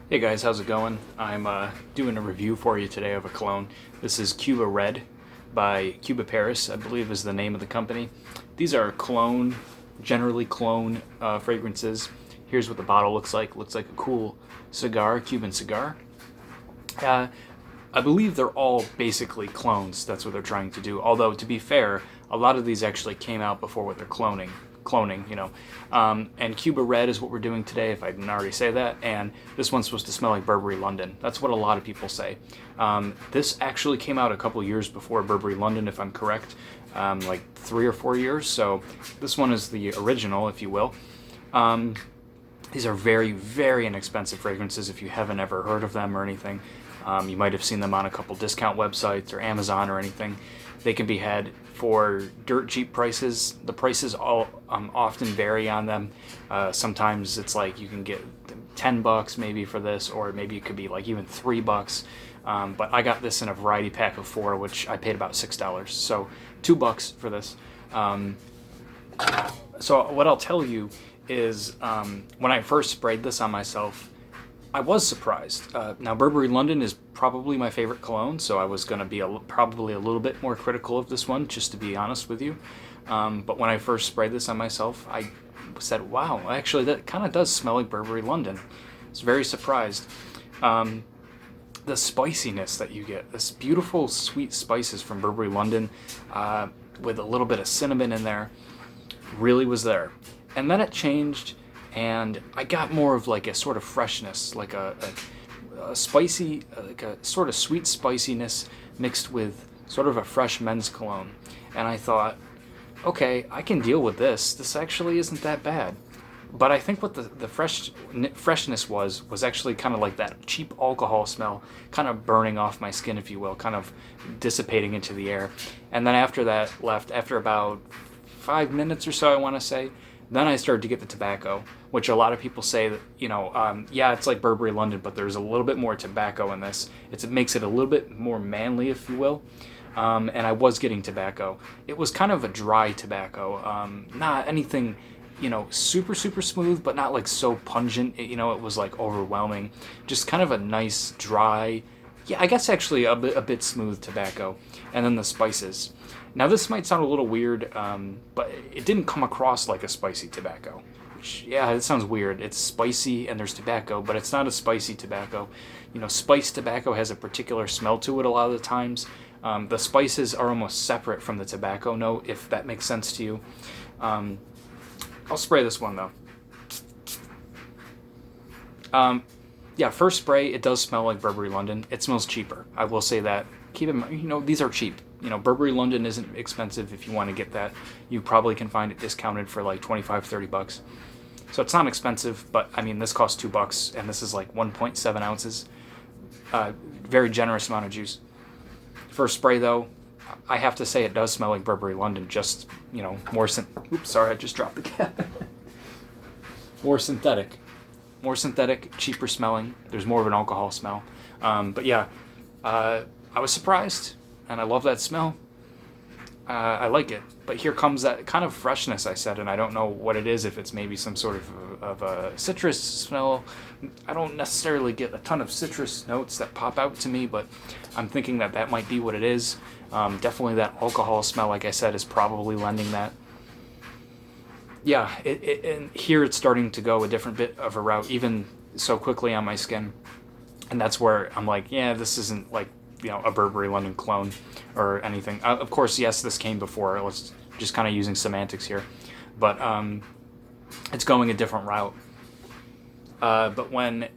Hey guys, how's it going? I'm doing a review for you today of a cologne. This is Cuba Red by Cuba Paris, I believe is the name of the company. These are cologne, generally cologne fragrances. Here's what the bottle looks like. Looks like a cool cigar, Cuban cigar. I believe they're all basically clones. That's what they're trying to do. Although, to be fair, a lot of these actually came out before what they're cloning, you know. And Cuba Red is what we're doing today, if I didn't already say that. And this one's supposed to smell like Burberry London. That's what a lot of people say. This actually came out a couple years before Burberry London, if I'm correct, like 3 or 4 years. So this one is the original, if you will. These are very, very inexpensive fragrances if you haven't ever heard of them or anything. You might have seen them on a couple discount websites or Amazon or anything. They can be had for dirt cheap prices. The prices all often vary on them. Sometimes it's like you can get $10 maybe for this, or maybe it could be like even $3. But I got this in a variety pack of 4, which I paid about $6. So $2 for this. So what I'll tell you is when I first sprayed this on myself, I was surprised. Now, Burberry London is probably my favorite cologne, so I was going to be probably a little bit more critical of this one, just to be honest with you. But when I first sprayed this on myself, I said, wow, actually, that kind of does smell like Burberry London. I was very surprised. The spiciness that you get, this beautiful, sweet spices from Burberry London with a little bit of cinnamon in there, really was there. And then it changed, and I got more of like a sort of freshness, like a spicy, like a sort of sweet spiciness mixed with sort of a fresh men's cologne. And I thought, okay, I can deal with this. This actually isn't that bad. But I think what the freshness was actually kind of like that cheap alcohol smell, kind of burning off my skin, if you will, kind of dissipating into the air. And then after that left, after about 5 minutes or so, I want to say, then I started to get the tobacco, which a lot of people say that, you know, yeah, it's like Burberry London, but there's a little bit more tobacco in this. It makes it a little bit more manly, if you will. And I was getting tobacco. It was kind of a dry tobacco, not anything, you know, super, super smooth, but not like so pungent, you know, it was like overwhelming. Just kind of a nice, dry, yeah, I guess actually a bit smooth tobacco. And then the spices. Now, this might sound a little weird, but it didn't come across like a spicy tobacco. Which, yeah, it sounds weird. It's spicy and there's tobacco, but it's not a spicy tobacco. You know, spiced tobacco has a particular smell to it a lot of the times. The spices are almost separate from the tobacco note, if that makes sense to you. I'll spray this one, though. Yeah, first spray, it does smell like Burberry London. It smells cheaper. I will say that. Keep in mind, you know, these are cheap. You know, Burberry London isn't expensive. If you want to get that, you probably can find it discounted for like $25-30. So it's not expensive, but I mean, this costs $2, and this is like 1.7 ounces. Very generous amount of juice. First spray, though, I have to say it does smell like Burberry London. Just, you know, more oops, sorry, I just dropped the cap. More synthetic, cheaper smelling. There's more of an alcohol smell. But yeah, I was surprised. And I love that smell. I like it. But here comes that kind of freshness I said, and I don't know what it is, if it's maybe some sort of a citrus smell. I don't necessarily get a ton of citrus notes that pop out to me, but I'm thinking that that might be what it is. Definitely that alcohol smell, like I said, is probably lending that. Yeah, and here it's starting to go a different bit of a route, even so quickly on my skin. And that's where I'm like, yeah, this isn't like, you know, a Burberry London clone or anything. Of course, yes, this came before. Let's just kind of using semantics here, but it's going a different route. But when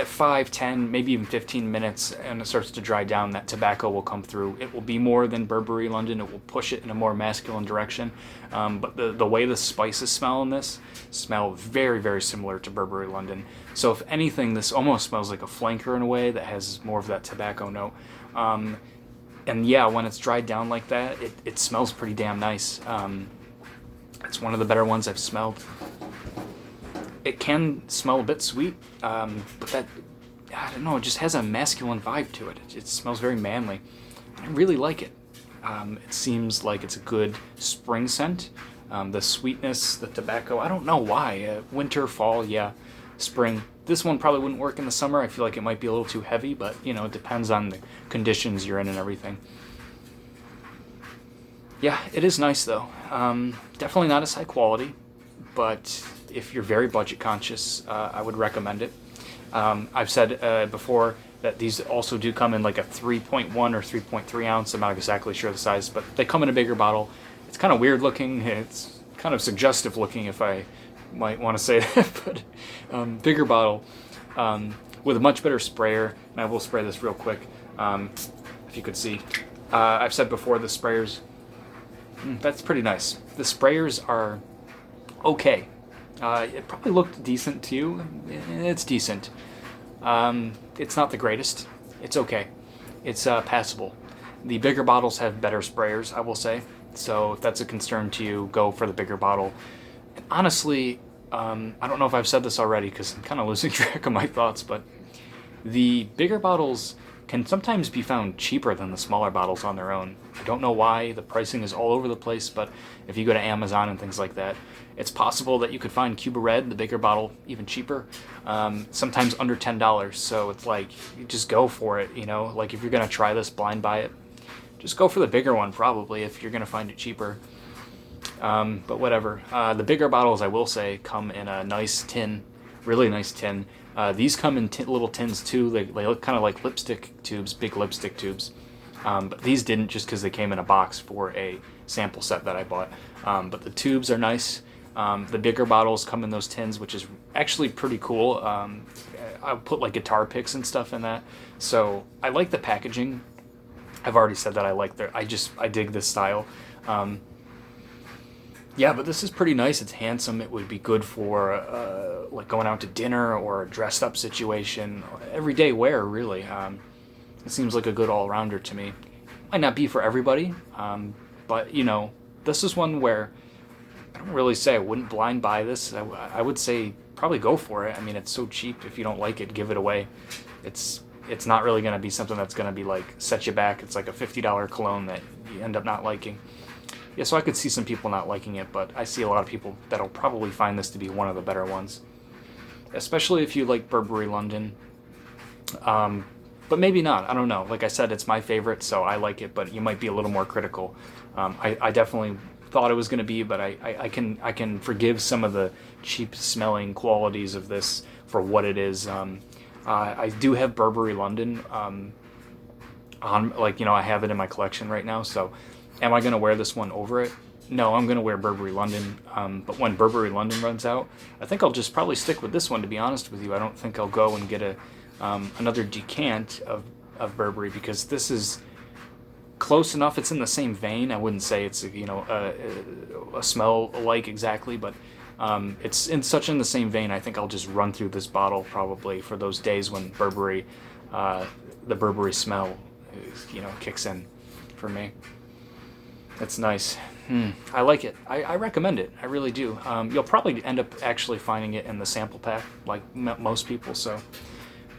5, 10, maybe even 15 minutes, and it starts to dry down, that tobacco will come through. It will be more than Burberry London. It will push it in a more masculine direction. But the way the spices smell in this smell very, very similar to Burberry London. So if anything, this almost smells like a flanker in a way that has more of that tobacco note. And yeah, when it's dried down like that, it smells pretty damn nice. It's one of the better ones I've smelled. It can smell a bit sweet, but that, I don't know, it just has a masculine vibe to it. It smells very manly. I really like it. It seems like it's a good spring scent. The sweetness, the tobacco, I don't know why. Winter, fall, yeah. spring. This one probably wouldn't work in the summer. I feel like it might be a little too heavy, but you know, it depends on the conditions you're in and everything. Yeah, it is nice though. Definitely not as high quality, but if you're very budget conscious, I would recommend it. I've said before that these also do come in like a 3.1 or 3.3 ounce. I'm not exactly sure the size, but they come in a bigger bottle. It's kind of weird looking. It's kind of suggestive looking, if I might want to say that, but bigger bottle with a much better sprayer. And I will spray this real quick, if you could see. I've said before the sprayers, that's pretty nice. The sprayers are okay. It probably looked decent to you. It's decent. It's not the greatest. It's okay. It's passable. The bigger bottles have better sprayers, I will say. So if that's a concern to you, go for the bigger bottle. And honestly, I don't know if I've said this already because I'm kind of losing track of my thoughts, but the bigger bottles can sometimes be found cheaper than the smaller bottles on their own. I don't know why. The pricing is all over the place, but if you go to Amazon and things like that, it's possible that you could find Cuba Red, the bigger bottle, even cheaper, sometimes under $10. So it's like, you just go for it, you know? Like if you're going to try this, blind buy it, just go for the bigger one probably if you're going to find it cheaper. But whatever. The bigger bottles, I will say, come in a nice tin, really nice tin. These come in little tins too. They look kind of like lipstick tubes, big lipstick tubes. But these didn't, just because they came in a box for a sample set that I bought. But the tubes are nice. The bigger bottles come in those tins, which is actually pretty cool. I'll put like guitar picks and stuff in that. So I like the packaging. I've already said that I like I dig this style. Yeah, but this is pretty nice. It's handsome. It would be good for like going out to dinner or a dressed up situation, everyday wear really. It seems like a good all-rounder to me. Might not be for everybody, but you know, this is one where I don't really say I wouldn't blind buy this. I would say probably go for it. I mean, it's so cheap. If you don't like it, give it away. It's not really going to be something that's going to be like set you back. It's like a $50 cologne that you end up not liking. Yeah, so I could see some people not liking it, but I see a lot of people that'll probably find this to be one of the better ones. Especially if you like Burberry London. But maybe not. I don't know. Like I said, it's my favorite, so I like it, but you might be a little more critical. I definitely thought it was going to be, but I can forgive some of the cheap smelling qualities of this for what it is. I do have Burberry London on, like, you know, I have it in my collection right now, so am I going to wear this one over it? No, I'm going to wear Burberry London, but when Burberry London runs out, I think I'll just probably stick with this one, to be honest with you. I don't think I'll go and get another decant of Burberry, because this is close enough. It's in the same vein. I wouldn't say it's, you know, a smell alike exactly, but it's in the same vein. I think I'll just run through this bottle probably for those days when Burberry, the Burberry smell, you know, kicks in for me. That's nice. I like it. I recommend it. I really do. You'll probably end up actually finding it in the sample pack, like most people. So,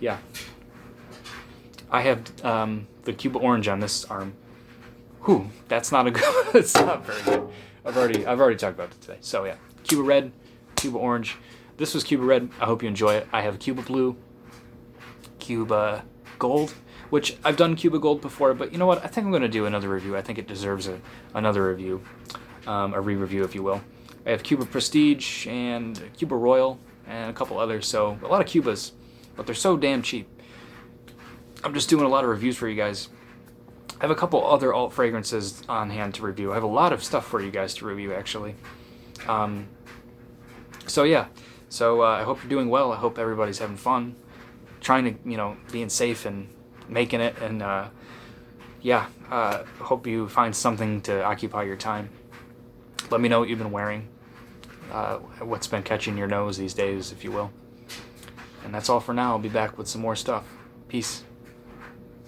yeah. I have the Cuba Orange on this arm. Whew, that's not a good. It's not very good. I've already talked about it today. So yeah, Cuba Red, Cuba Orange. This was Cuba Red. I hope you enjoy it. I have Cuba Blue, Cuba Gold, which I've done Cuba Gold before, but you know what? I think I'm going to do another review. I think it deserves another review, a re-review, if you will. I have Cuba Prestige and Cuba Royal and a couple others, so a lot of Cubas, but they're so damn cheap. I'm just doing a lot of reviews for you guys. I have a couple other alt fragrances on hand to review. I have a lot of stuff for you guys to review, actually. So yeah, I hope you're doing well. I hope everybody's having fun, trying to, you know, being safe and making it, and hope you find something to occupy your time. Let me know what you've been wearing, what's been catching your nose these days, if you will. And that's all for now. I'll be back with some more stuff. Peace.